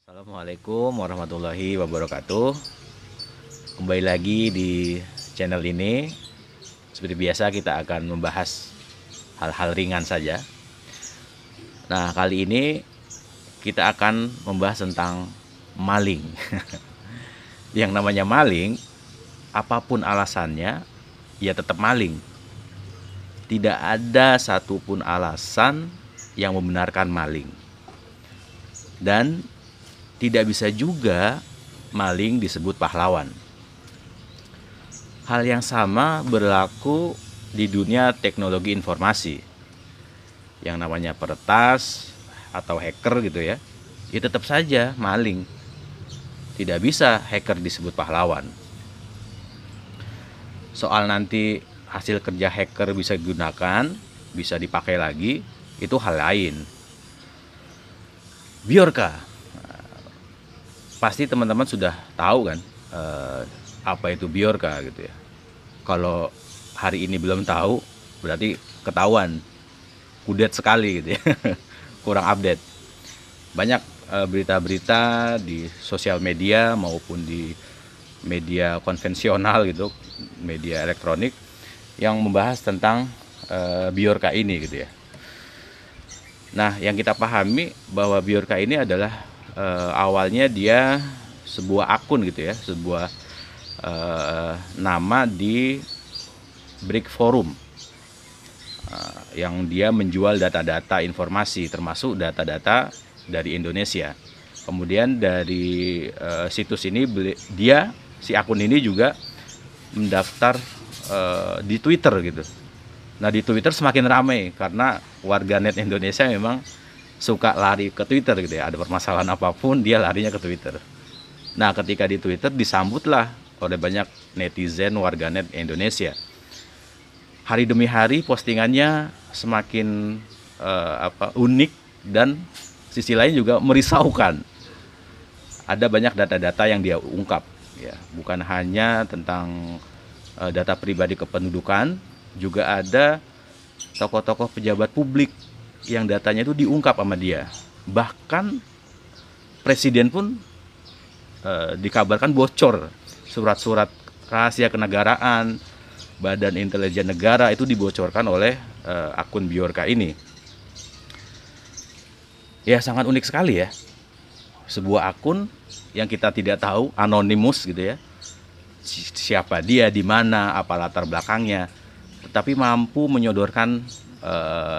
Assalamualaikum warahmatullahi wabarakatuh. Kembali lagi di channel ini. Seperti biasa kita akan membahas hal-hal ringan saja. Nah, kali ini kita akan membahas tentang maling. Yang namanya maling, apapun alasannya, ya tetap maling. Tidak ada satupun alasan yang membenarkan maling. Dan tidak bisa juga maling disebut pahlawan. Hal yang sama berlaku di dunia teknologi informasi. Yang namanya peretas atau hacker gitu ya, ya tetap saja maling. Tidak bisa hacker disebut pahlawan. Soal nanti hasil kerja hacker bisa digunakan, bisa dipakai lagi, itu hal lain. Bjorka, pasti teman-teman sudah tahu kan apa itu Bjorka gitu ya. Kalau hari ini belum tahu, berarti ketahuan kudet sekali gitu ya. Kurang update. Banyak berita-berita di sosial media maupun di media konvensional gitu, media elektronik yang membahas tentang Bjorka ini gitu ya. Nah, yang kita pahami bahwa Bjorka ini adalah awalnya dia sebuah akun gitu ya, sebuah nama di Brick Forum yang dia menjual data-data informasi termasuk data-data dari Indonesia. Kemudian dari situs ini si akun ini juga mendaftar di Twitter gitu. Nah, di Twitter semakin ramai karena warganet Indonesia memang suka lari ke Twitter gitu ya. Ada permasalahan apapun dia larinya ke Twitter. Nah, ketika di Twitter disambutlah oleh banyak netizen warganet Indonesia. Hari demi hari postingannya semakin unik dan sisi lain juga merisaukan. Ada banyak data-data yang dia ungkap ya, bukan hanya tentang data pribadi kependudukan, juga ada tokoh-tokoh pejabat publik yang datanya itu diungkap sama dia. Bahkan presiden pun dikabarkan bocor surat-surat rahasia kenegaraan, badan intelijen negara itu dibocorkan oleh akun Bjorka ini. Ya, sangat unik sekali ya. Sebuah akun yang kita tidak tahu, anonimus gitu ya. Siapa dia, di mana, apa latar belakangnya, tetapi mampu menyodorkan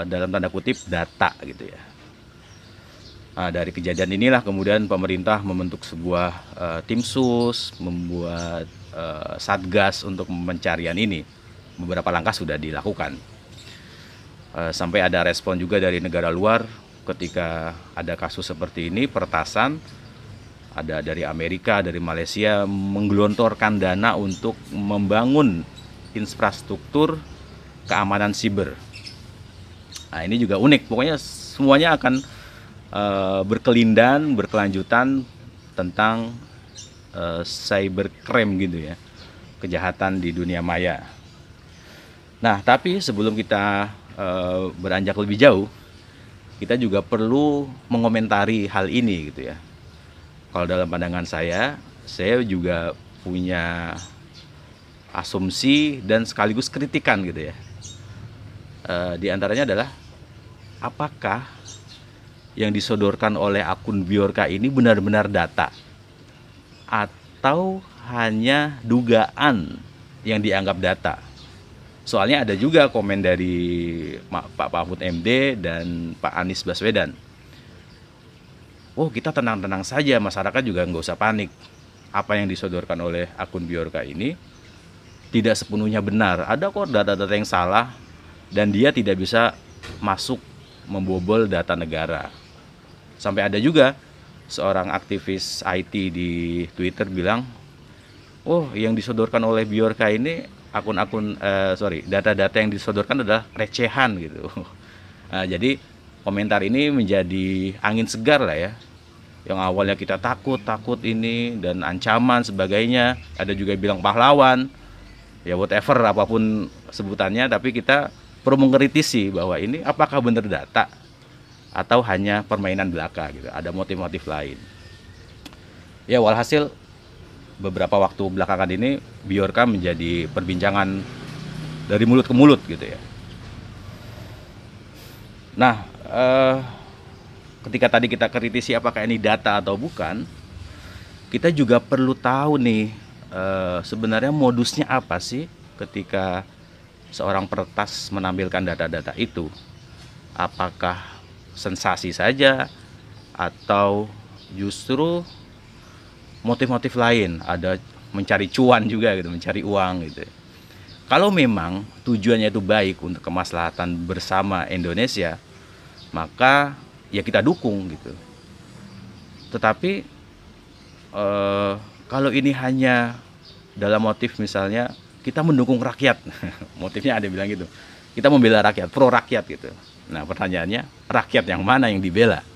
dalam tanda kutip data gitu ya. Nah, dari kejadian inilah kemudian pemerintah membentuk sebuah tim sus, membuat satgas untuk pencarian ini. Beberapa langkah sudah dilakukan. Sampai ada respon juga dari negara luar ketika ada kasus seperti ini, peretasan. Ada dari Amerika, dari Malaysia menggelontorkan dana untuk membangun infrastruktur keamanan siber. Nah, ini juga unik. Pokoknya semuanya akan berkelindan, berkelanjutan tentang cybercrime gitu ya, kejahatan di dunia maya. Nah, tapi sebelum kita beranjak lebih jauh, kita juga perlu mengomentari hal ini gitu ya. Kalau dalam pandangan saya juga punya asumsi dan sekaligus kritikan gitu ya. Di antaranya adalah apakah yang disodorkan oleh akun Bjorka ini benar-benar data atau hanya dugaan yang dianggap data. Soalnya ada juga komen dari Pak Mahfud MD dan Pak Anies Baswedan. Oh, kita tenang-tenang saja, masyarakat juga nggak usah panik. Apa yang disodorkan oleh akun Bjorka ini tidak sepenuhnya benar. Ada kok data-data yang salah dan dia tidak bisa masuk membobol data negara. Sampai ada juga seorang aktivis IT di Twitter bilang, oh, yang disodorkan oleh Bjorka ini data-data yang disodorkan adalah recehan gitu. Nah, jadi komentar ini menjadi angin segar lah ya. Yang awalnya kita takut ini dan ancaman sebagainya, ada juga bilang pahlawan, ya whatever apapun sebutannya, tapi kita perlu mengkritisi bahwa ini apakah benar data atau hanya permainan belaka gitu, ada motif-motif lain. Ya, walhasil beberapa waktu belakangan ini Bjorka menjadi perbincangan dari mulut ke mulut gitu ya. Nah, ketika tadi kita kritisi apakah ini data atau bukan, kita juga perlu tahu nih sebenarnya modusnya apa sih ketika seorang peretas menampilkan data-data itu. Apakah sensasi saja atau justru motif-motif lain, ada mencari cuan juga gitu, mencari uang gitu. Kalau memang tujuannya itu baik untuk kemaslahatan bersama Indonesia, maka ya kita dukung gitu. Tetapi kalau ini hanya dalam motif misalnya kita mendukung rakyat, motifnya ada bilang gitu, kita membela rakyat, pro rakyat gitu. Nah pertanyaannya, rakyat yang mana yang dibela?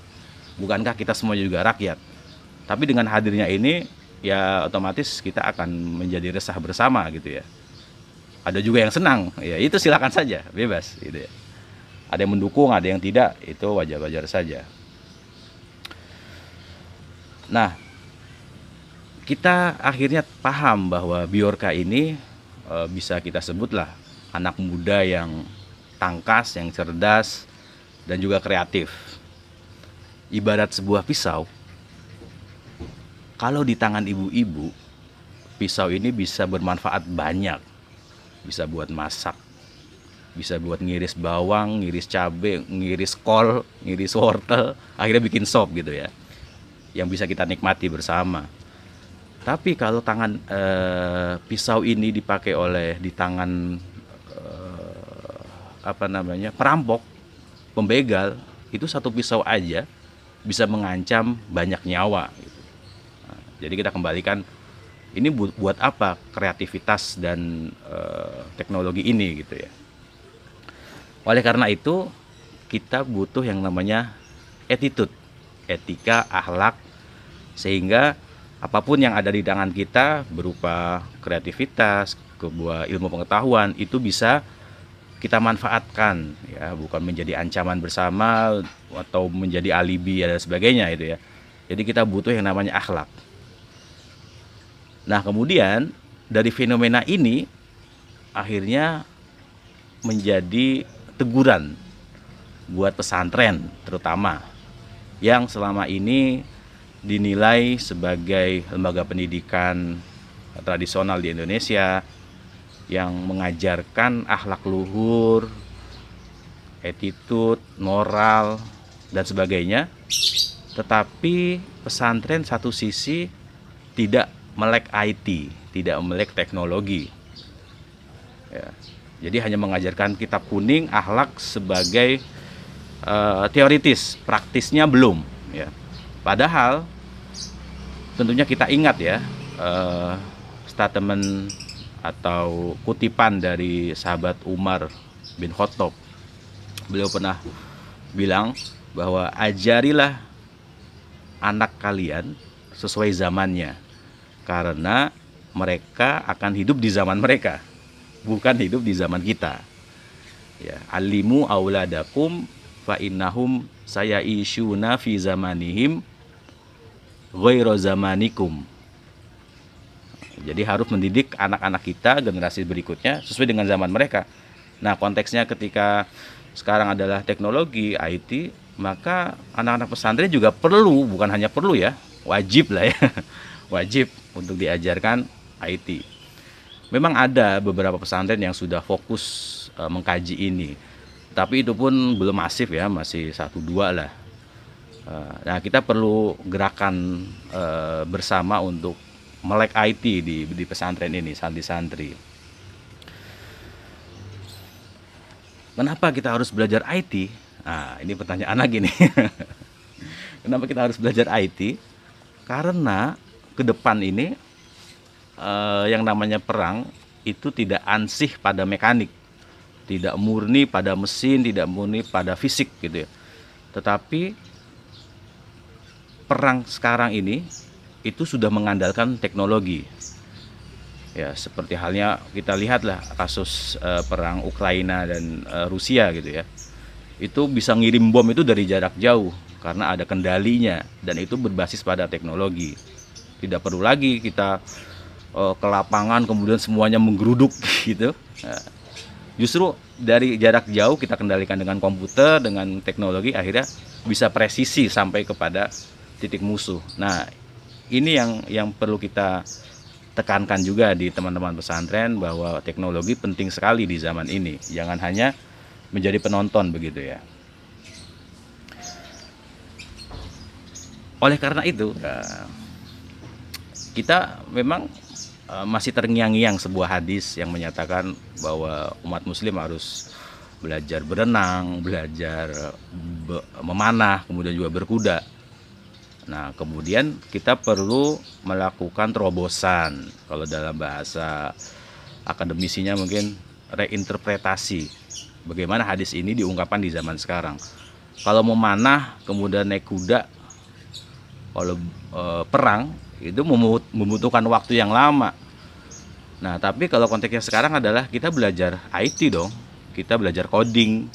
Bukankah kita semua juga rakyat? Tapi dengan hadirnya ini, ya otomatis kita akan menjadi resah bersama gitu ya. Ada juga yang senang, ya itu silakan saja, bebas gitu ya. Ada yang mendukung, ada yang tidak, itu wajar-wajar saja. Nah, kita akhirnya paham bahwa Bjorka ini bisa kita sebutlah anak muda yang tangkas, yang cerdas, dan juga kreatif. Ibarat sebuah pisau, kalau di tangan ibu-ibu, pisau ini bisa bermanfaat banyak. Bisa buat masak, bisa buat ngiris bawang, ngiris cabai, ngiris kol, ngiris wortel, akhirnya bikin sop gitu ya, yang bisa kita nikmati bersama. Tapi kalau tangan pisau ini dipakai di tangan perampok, pembegal, itu satu pisau aja bisa mengancam banyak nyawa gitu. Jadi kita kembalikan, ini buat apa kreativitas dan teknologi ini gitu ya. Oleh karena itu kita butuh yang namanya attitude, etika, akhlak, sehingga apapun yang ada di tangan kita berupa kreativitas, sebuah ilmu pengetahuan itu bisa kita manfaatkan ya, bukan menjadi ancaman bersama atau menjadi alibi dan sebagainya itu ya. Jadi kita butuh yang namanya akhlak. Nah kemudian dari fenomena ini akhirnya menjadi teguran buat pesantren terutama yang selama ini dinilai sebagai lembaga pendidikan tradisional di Indonesia yang mengajarkan akhlak luhur, attitude, moral, dan sebagainya. Tetapi pesantren satu sisi tidak melek IT, tidak melek teknologi. Ya, jadi hanya mengajarkan kitab kuning, akhlak sebagai teoritis, praktisnya belum. Ya. Padahal tentunya kita ingat ya statement atau kutipan dari sahabat Umar bin Khattab. Beliau pernah bilang bahwa ajarilah anak kalian sesuai zamannya, karena mereka akan hidup di zaman mereka, bukan hidup di zaman kita. Ya, alimu auladakum fa innahum sayaishuna fi zamanihim ghairu zamanikum. Jadi harus mendidik anak-anak kita, generasi berikutnya sesuai dengan zaman mereka. Nah, konteksnya ketika sekarang adalah teknologi, IT, maka anak-anak pesantren juga perlu, bukan hanya perlu ya, wajib lah ya, wajib untuk diajarkan IT. Memang ada beberapa pesantren yang sudah fokus mengkaji ini, tapi itu pun belum masif ya, masih 1-2 lah. Nah, kita perlu gerakan bersama untuk melek IT di pesantren ini, santri-santri. Kenapa kita harus belajar IT? Nah, ini pertanyaan lagi nih. Kenapa kita harus belajar IT? Karena ke depan ini yang namanya perang itu tidak ansih pada mekanik, tidak murni pada mesin, tidak murni pada fisik gitu ya. Tetapi perang sekarang ini itu sudah mengandalkan teknologi. Ya, seperti halnya kita lihatlah kasus perang Ukraina dan Rusia gitu ya. Itu bisa ngirim bom itu dari jarak jauh karena ada kendalinya dan itu berbasis pada teknologi. Tidak perlu lagi kita ke lapangan kemudian semuanya menggeruduk gitu. Nah, justru dari jarak jauh kita kendalikan dengan komputer, dengan teknologi, akhirnya bisa presisi sampai kepada titik musuh. Nah, ini yang perlu kita tekankan juga di teman-teman pesantren, bahwa teknologi penting sekali di zaman ini. Jangan hanya menjadi penonton begitu ya. Oleh karena itu, kita memang masih terngiang-ngiang sebuah hadis yang menyatakan bahwa umat muslim harus belajar berenang, belajar memanah, kemudian juga berkuda. Nah, kemudian kita perlu melakukan terobosan. Kalau dalam bahasa akademisinya mungkin reinterpretasi. Bagaimana hadis ini diungkapkan di zaman sekarang. Kalau memanah, kemudian naik kuda, kalau perang, itu membutuhkan waktu yang lama. Nah, tapi kalau konteksnya sekarang adalah kita belajar IT dong. Kita belajar coding,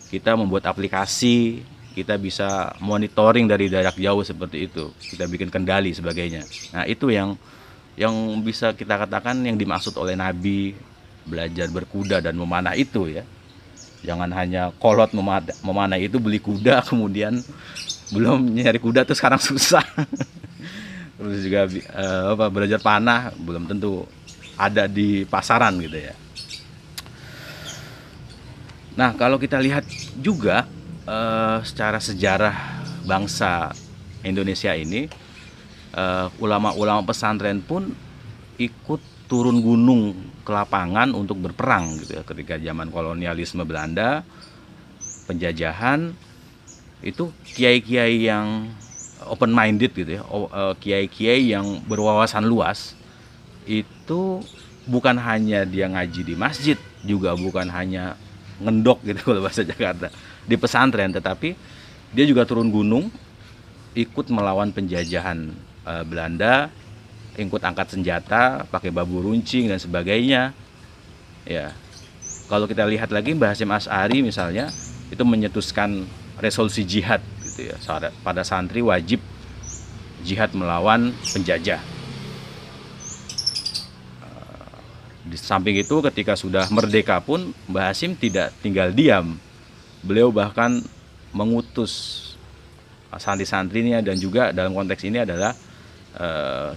kita membuat aplikasi, kita bisa monitoring dari jarak jauh seperti itu. Kita bikin kendali sebagainya. Nah, itu yang bisa kita katakan yang dimaksud oleh Nabi, belajar berkuda dan memanah itu ya. Jangan hanya kolot memanah itu, beli kuda kemudian belum nyari kuda tuh sekarang susah. Terus juga belajar panah belum tentu ada di pasaran gitu ya. Nah, kalau kita lihat juga secara sejarah bangsa Indonesia ini, ulama-ulama pesantren pun ikut turun gunung ke lapangan untuk berperang gitu ya. Ketika zaman kolonialisme Belanda, penjajahan, itu kiai-kiai yang open minded gitu ya, kiai-kiai yang berwawasan luas, itu bukan hanya dia ngaji di masjid, juga bukan hanya ngendok gitu kalau bahasa Jakarta di pesantren, tetapi dia juga turun gunung ikut melawan penjajahan Belanda, ikut angkat senjata, pakai bambu runcing dan sebagainya. Ya, kalau kita lihat lagi Mbah Hasyim Asy'ari misalnya, itu menyetuskan resolusi jihad gitu ya. Pada santri wajib jihad melawan penjajah. Di samping itu, ketika sudah merdeka pun Mbah Hasyim tidak tinggal diam. Beliau bahkan mengutus santri-santrinya, dan juga dalam konteks ini adalah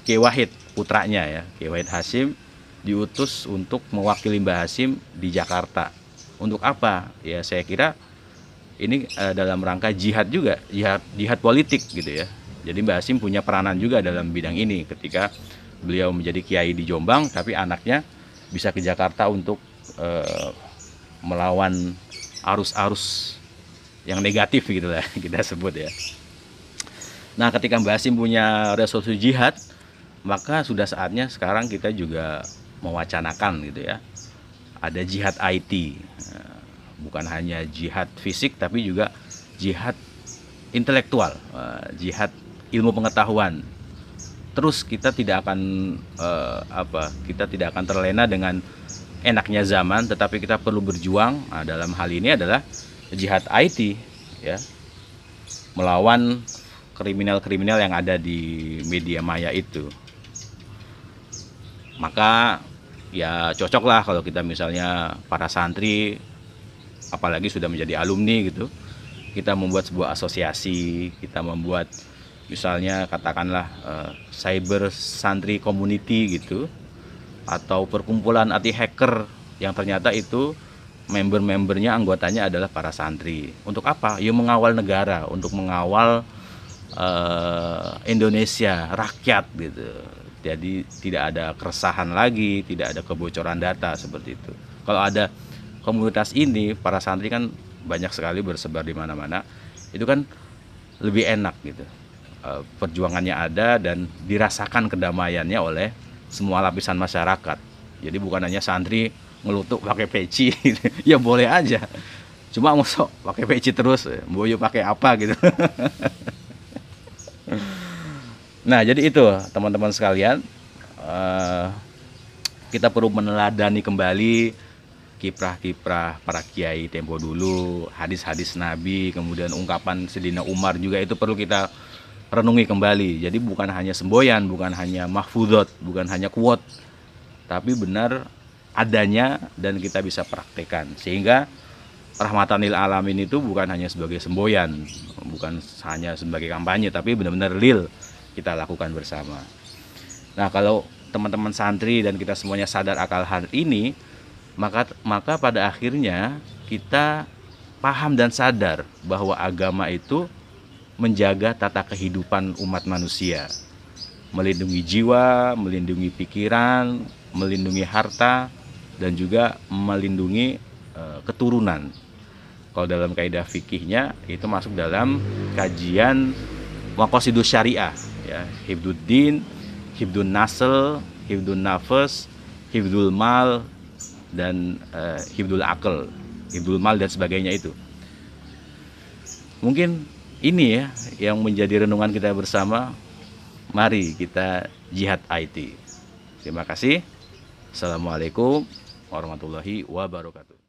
Kiai Wahid putranya ya, Kiai Wahid Hasyim diutus untuk mewakili Mbah Hasyim di Jakarta. Untuk apa? Ya saya kira ini dalam rangka jihad juga, jihad politik gitu ya. Jadi Mbah Hasyim punya peranan juga dalam bidang ini ketika beliau menjadi kiai di Jombang, tapi anaknya bisa ke Jakarta untuk melawan arus-arus yang negatif gitu lah kita sebut ya. Nah, ketika Mbah Hasyim punya resolusi jihad, maka sudah saatnya sekarang kita juga mewacanakan gitu ya. Ada jihad IT. Bukan hanya jihad fisik, tapi juga jihad intelektual, jihad ilmu pengetahuan. Terus kita tidak akan kita tidak akan terlena dengan enaknya zaman, tetapi kita perlu berjuang. Nah, dalam hal ini adalah jihad IT ya, melawan kriminal-kriminal yang ada di media maya itu. Maka ya cocoklah kalau kita misalnya para santri, apalagi sudah menjadi alumni gitu, kita membuat sebuah asosiasi, kita membuat misalnya katakanlah cyber santri community gitu, atau perkumpulan anti hacker yang ternyata itu member-membernya, anggotanya adalah para santri. Untuk apa? Ya mengawal negara, untuk mengawal Indonesia, rakyat gitu. Jadi tidak ada keresahan lagi, tidak ada kebocoran data seperti itu. Kalau ada komunitas ini, para santri kan banyak sekali bersebar di mana-mana, itu kan lebih enak gitu. Perjuangannya ada dan dirasakan kedamaiannya oleh semua lapisan masyarakat. Jadi bukan hanya santri ngelutuk pakai peci gitu. Ya boleh aja, cuma masuk pakai peci terus, boyo pakai apa gitu. Nah, jadi itu teman-teman sekalian, kita perlu meneladani kembali kiprah-kiprah para kiai tempo dulu, hadis-hadis Nabi, kemudian ungkapan Sayyidina Umar juga itu perlu kita renungi kembali. Jadi bukan hanya semboyan, bukan hanya mahfudot, bukan hanya quote, tapi benar adanya dan kita bisa praktekkan. Sehingga rahmatan lil alamin itu bukan hanya sebagai semboyan, bukan hanya sebagai kampanye, tapi benar-benar real kita lakukan bersama. Nah, kalau teman-teman santri dan kita semuanya sadar akal hal ini, maka pada akhirnya kita paham dan sadar bahwa agama itu menjaga tata kehidupan umat manusia, melindungi jiwa, melindungi pikiran, melindungi harta, dan juga melindungi keturunan. Kalau dalam kaidah fikihnya itu masuk dalam kajian maqasidus syariah, ya, hifduddin, hifdun nasl, hifdun nafas, hifdul mal, dan hifdul akal, hifdul mal dan sebagainya itu. Mungkin ini ya yang menjadi renungan kita bersama. Mari kita jihad IT. Terima kasih. Assalamualaikum warahmatullahi wabarakatuh.